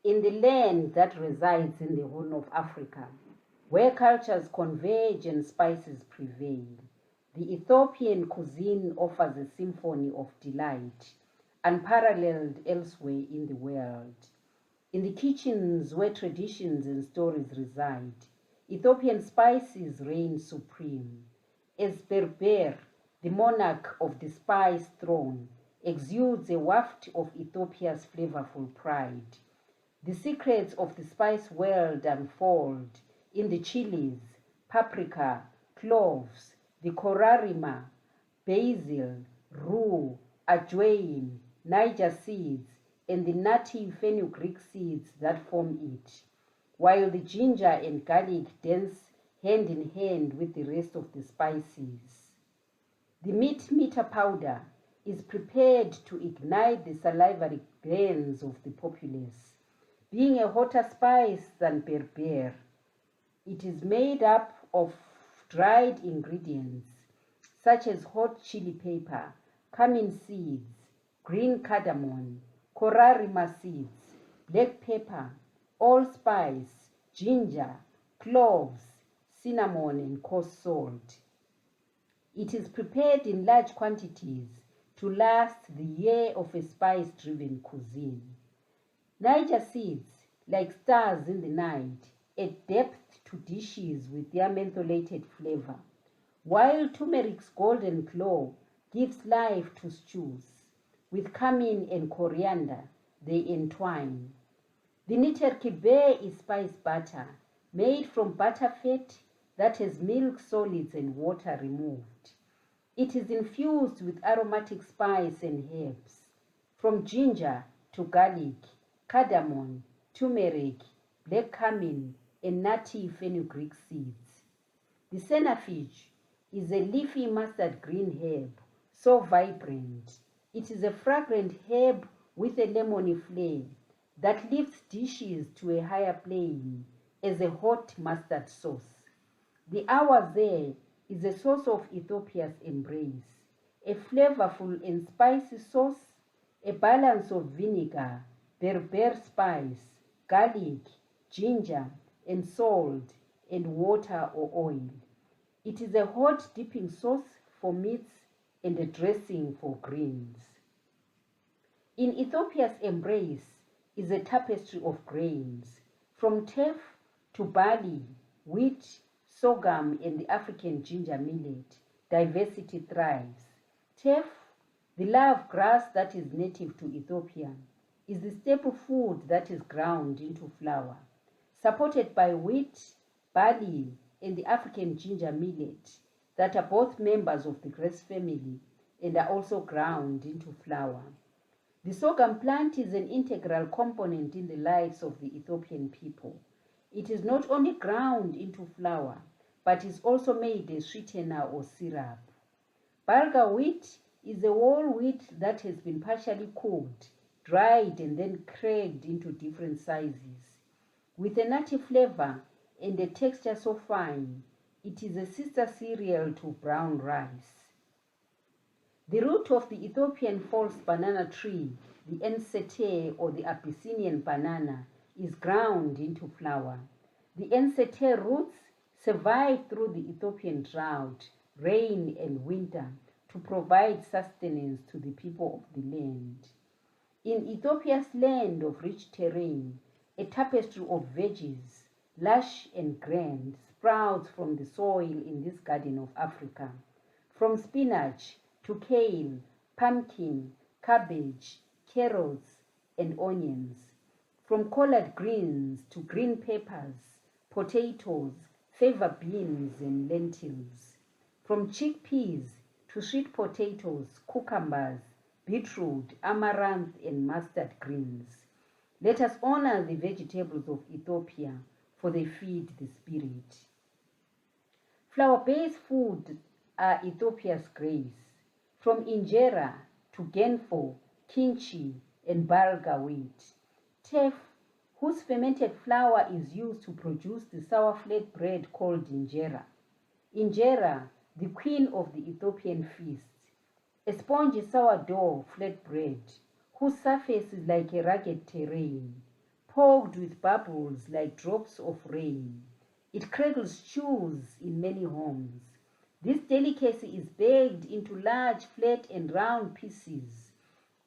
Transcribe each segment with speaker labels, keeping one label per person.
Speaker 1: In the land that resides in the Horn of Africa, where cultures converge and spices prevail, the Ethiopian cuisine offers a symphony of delight, unparalleled elsewhere in the world. In the kitchens where traditions and stories reside, Ethiopian spices reign supreme. As Berber, the monarch of the spice throne, exudes a waft of Ethiopia's flavorful pride. The secrets of the spice world unfold in the chilies, paprika, cloves, the korarima, basil, rue, ajwain, Niger seeds, and the nutty fenugreek seeds that form it, while the ginger and garlic dance hand in hand with the rest of the spices. The meat powder is prepared to ignite the salivary glands of the populace. Being a hotter spice than berber, it is made up of dried ingredients such as hot chili pepper, cumin seeds, green cardamom, korarima seeds, black pepper, allspice, ginger, cloves, cinnamon, and coarse salt. It is prepared in large quantities to last the year of a spice-driven cuisine. Niger seeds, like stars in the night, add depth to dishes with their mentholated flavor, while turmeric's golden glow gives life to stews. With cumin and coriander, they entwine. The niterkibe is spice butter, made from butter fat that has milk solids and water removed. It is infused with aromatic spice and herbs, from ginger to garlic, cardamom, turmeric, black cumin, and nutty fenugreek seeds. The senafige is a leafy mustard green herb, so vibrant. It is a fragrant herb with a lemony flair that lifts dishes to a higher plane as a hot mustard sauce. The awaze is a source of Ethiopia's embrace, a flavorful and spicy sauce, a balance of vinegar, berber spice, garlic, ginger, and salt, and water or oil. It is a hot dipping sauce for meats and a dressing for greens. In Ethiopia's embrace is a tapestry of grains, from teff to barley, wheat, sorghum, and the African ginger millet. Diversity thrives. Teff, the love grass that is native to Ethiopia, is the staple food that is ground into flour, supported by wheat, barley, and the African ginger millet that are both members of the grass family and are also ground into flour. The sorghum plant is an integral component in the lives of the Ethiopian people. It is not only ground into flour, but is also made a sweetener or syrup. Bulgur wheat is a whole wheat that has been partially cooked, dried, and then cracked into different sizes. With a nutty flavor and a texture so fine, it is a sister cereal to brown rice. The root of the Ethiopian false banana tree, the ensete or the Abyssinian banana, is ground into flour. The ensete roots survive through the Ethiopian drought, rain, and winter to provide sustenance to the people of the land. In Ethiopia's land of rich terrain, a tapestry of veggies, lush and grand, sprouts from the soil in this garden of Africa. From spinach to kale, pumpkin, cabbage, carrots, and onions. From collard greens to green peppers, potatoes, fava beans, and lentils. From chickpeas to sweet potatoes, cucumbers, beetroot, amaranth, and mustard greens. Let us honor the vegetables of Ethiopia, for they feed the spirit. Flour-based food are Ethiopia's grace, from Injere to genfo, kimchi, and bulgur wheat. Teff, whose fermented flour is used to produce the sour flat bread called injera. Injera, the queen of the Ethiopian feast, a spongy sourdough flatbread whose surface is like a rugged terrain. pogged with bubbles like drops of rain. It cradles stews in many homes. This delicacy is baked into large flat and round pieces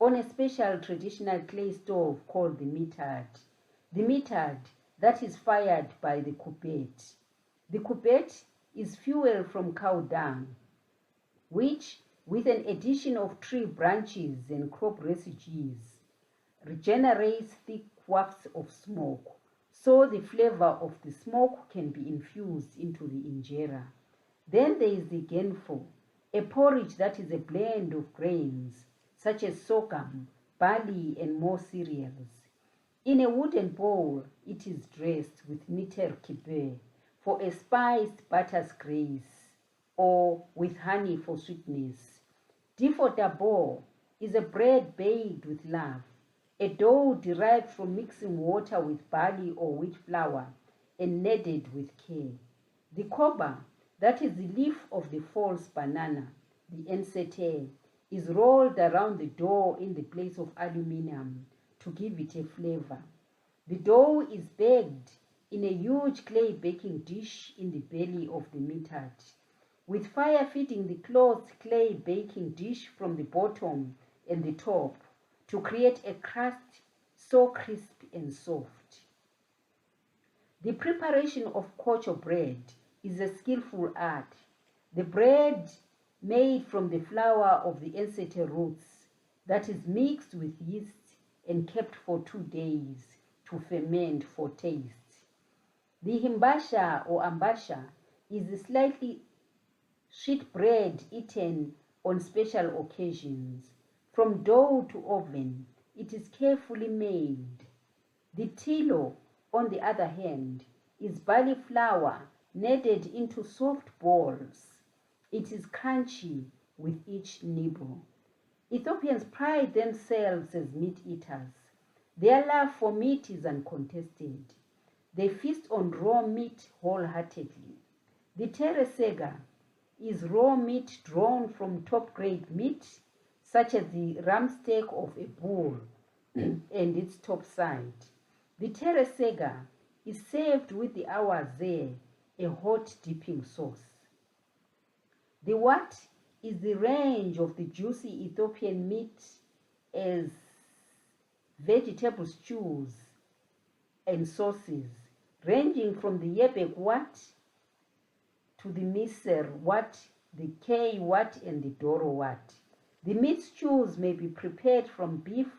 Speaker 1: on a special traditional clay stove called the mitad. The mitad that is fired by the kubet. The kubet is fuel from cow dung, which, with an addition of tree branches and crop residues, regenerates thick wafts of smoke, so the flavor of the smoke can be infused into the injera. Then there is the genfo, a porridge that is a blend of grains such as sorghum, barley, and more cereals. In a wooden bowl, it is dressed with niter kibe for a spiced butter's grace, or with honey for sweetness. Difo dabo is a bread baked with love, a dough derived from mixing water with barley or wheat flour and kneaded with care. The koba, that is the leaf of the false banana, the ensete, is rolled around the dough in the place of aluminum to give it a flavor. The dough is baked in a huge clay baking dish in the belly of the mitad, with fire feeding the closed clay baking dish from the bottom and the top to create a crust so crisp and soft. The preparation of kocho bread is a skillful art. The bread made from the flour of the ensete roots that is mixed with yeast and kept for 2 days to ferment for taste. The himbasha or ambasha is a slightly sweet bread eaten on special occasions. From dough to oven, it is carefully made. The tilo, on the other hand, is barley flour kneaded into soft balls. It is crunchy with each nibble. Ethiopians pride themselves as meat eaters. Their love for meat is uncontested. They feast on raw meat wholeheartedly. The teresega is raw meat drawn from top-grade meat, such as the rumsteak of a bull and its top side. The teresega is served with the awaze, a hot dipping sauce. The wat is the range of the juicy Ethiopian meat as vegetable stews and sauces, ranging from the yebek wat to the miser wat, the k wat, and the doro wat. The meat stews may be prepared from beef,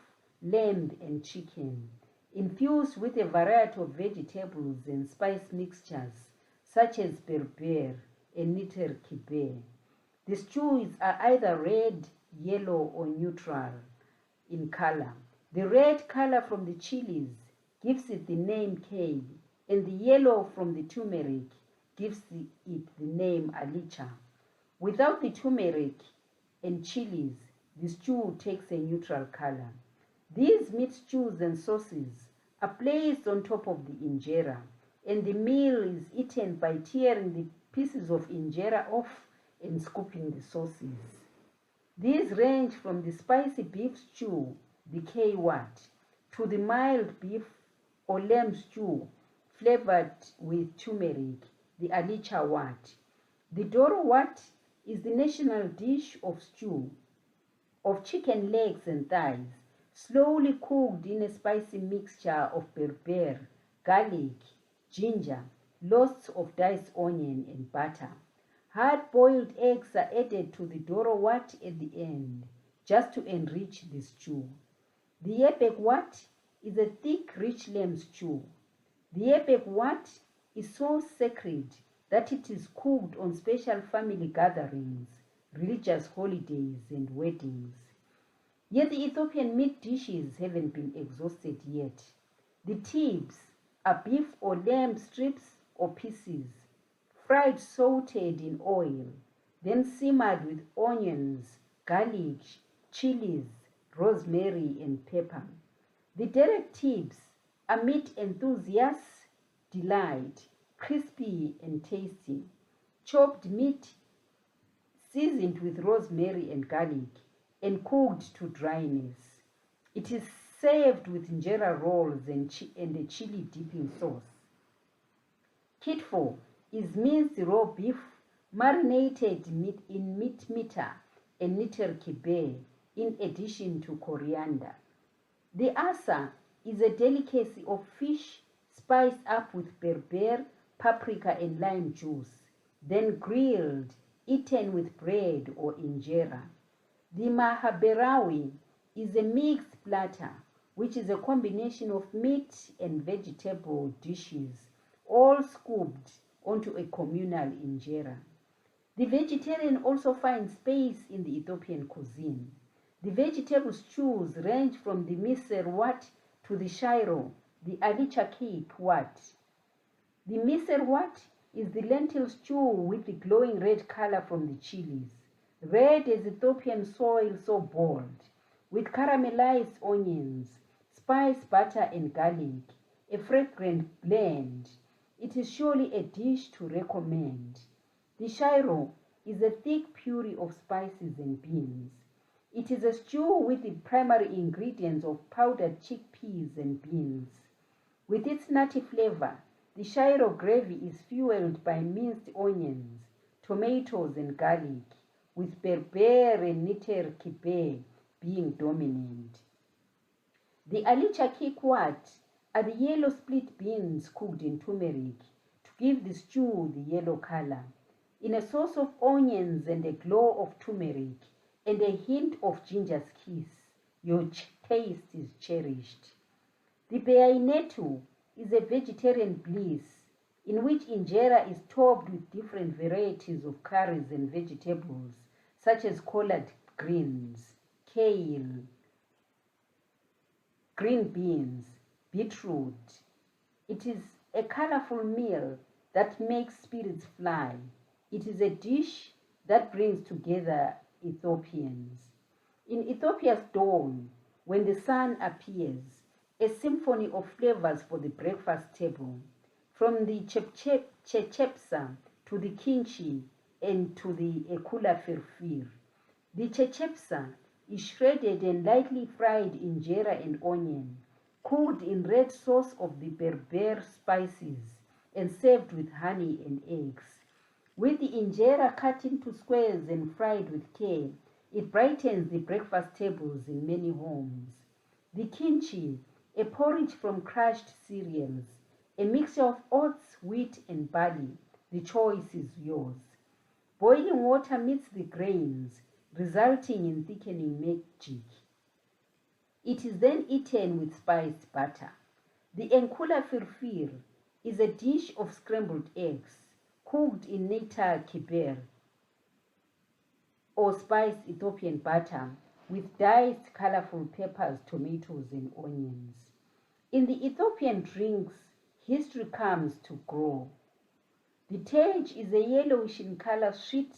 Speaker 1: lamb, and chicken, infused with a variety of vegetables and spice mixtures, such as berber and niter kibe. The stews are either red, yellow, or neutral in color. The red color from the chilies gives it the name K, and the yellow from the turmeric gives it the name alicha. Without the turmeric and chilies, the stew takes a neutral color. These meat stews and sauces are placed on top of the injera, and the meal is eaten by tearing the pieces of injera off and scooping the sauces. These range from the spicy beef stew, the K wat, to the mild beef or lamb stew flavored with turmeric, the alicha wat. The doro wat is the national dish of stew of chicken legs and thighs, slowly cooked in a spicy mixture of berber, garlic, ginger, lots of diced onion, and butter. Hard-boiled eggs are added to the doro wat at the end, just to enrich the stew. The yebek wat is a thick, rich lamb stew. The yebek wat is so sacred that it is cooked on special family gatherings, religious holidays, and weddings. Yet the Ethiopian meat dishes haven't been exhausted yet. The tips are beef or lamb strips or pieces, fried sauteed in oil, then simmered with onions, garlic, chilies, rosemary, and pepper. The derek tips are meat enthusiasts' delight, crispy and tasty. Chopped meat seasoned with rosemary and garlic and cooked to dryness. It is served with injera rolls and a chili dipping sauce. Kitfo is minced raw beef marinated in meat meter and niter kibe in addition to coriander. The asa is a delicacy of fish spiced up with berber, paprika and lime juice, then grilled, eaten with bread or injera. The mahaberawi is a mixed platter, which is a combination of meat and vegetable dishes, all scooped onto a communal injera. The vegetarian also finds space in the Ethiopian cuisine. The vegetable stews range from the misir wat to the shiro, the alichaki wat. The misir wat is the lentil stew with the glowing red color from the chilies, red as Ethiopian soil so bold, with caramelized onions, spice, butter and garlic, a fragrant blend. It is surely a dish to recommend. The shiro is a thick puree of spices and beans. It is a stew with the primary ingredients of powdered chickpeas and beans. With its nutty flavor, the shiro gravy is fueled by minced onions, tomatoes and garlic, with berber and niter kibe being dominant. The alicha kikwat are the yellow split beans cooked in turmeric to give the stew the yellow color. In a sauce of onions and a glow of turmeric and a hint of ginger's kiss, your taste is cherished. The beainetu is a vegetarian bliss in which injera is topped with different varieties of curries and vegetables such as collard greens, kale, green beans, beetroot. It is a colorful meal that makes spirits fly. It is a dish that brings together Ethiopians. In Ethiopia's dawn, when the sun appears, a symphony of flavors for the breakfast table, from the chechepsa to the kimchi and to the ekula firfir. The chechepsa is shredded and lightly fried injera and onion, cooked in red sauce of the berber spices and served with honey and eggs. With the injera cut into squares and fried with care, it brightens the breakfast tables in many homes. The kimchi, a porridge from crushed cereals, a mixture of oats, wheat and barley. The choice is yours. Boiling water meets the grains, resulting in thickening magic. It is then eaten with spiced butter. The enkula firfir is a dish of scrambled eggs, cooked in neta kiber or spiced Ethiopian butter with diced colorful peppers, tomatoes and onions. In the Ethiopian drinks, history comes to grow. The tej is a yellowish in color sweet,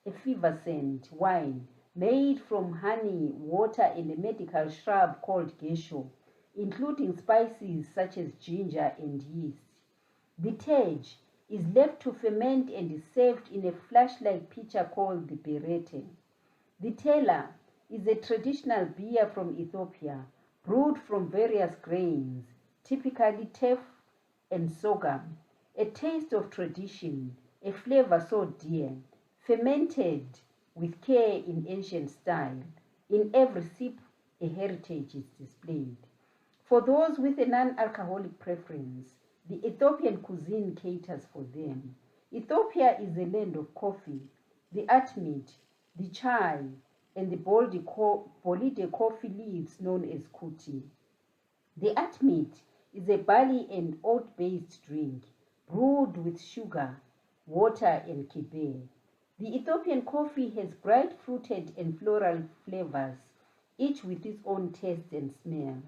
Speaker 1: effervescent wine made from honey, water and a medical shrub called gesho, including spices such as ginger and yeast. The tej is left to ferment and is served in a flash-like pitcher called the berete. The tela is a traditional beer from Ethiopia, brewed from various grains, typically teff and sorghum, a taste of tradition, a flavor so dear, fermented with care in ancient style. In every sip, a heritage is displayed. For those with a non-alcoholic preference, the Ethiopian cuisine caters for them. Ethiopia is a land of coffee, the atmeat, the chai, and the bolide coffee leaves known as kuti. The atmeat is a barley and oat-based drink brewed with sugar, water, and kibe. The Ethiopian coffee has bright fruited and floral flavors, each with its own taste and smell.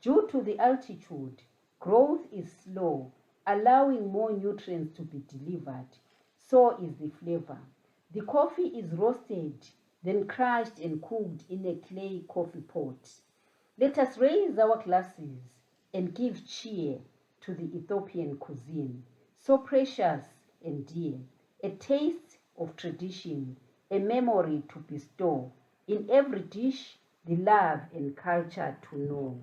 Speaker 1: Due to the altitude, growth is slow, allowing more nutrients to be delivered. So is the flavor. The coffee is roasted, then crushed and cooked in a clay coffee pot. Let us raise our glasses and give cheer to the Ethiopian cuisine, so precious and dear, a taste of tradition, a memory to bestow, in every dish, the love and culture to know.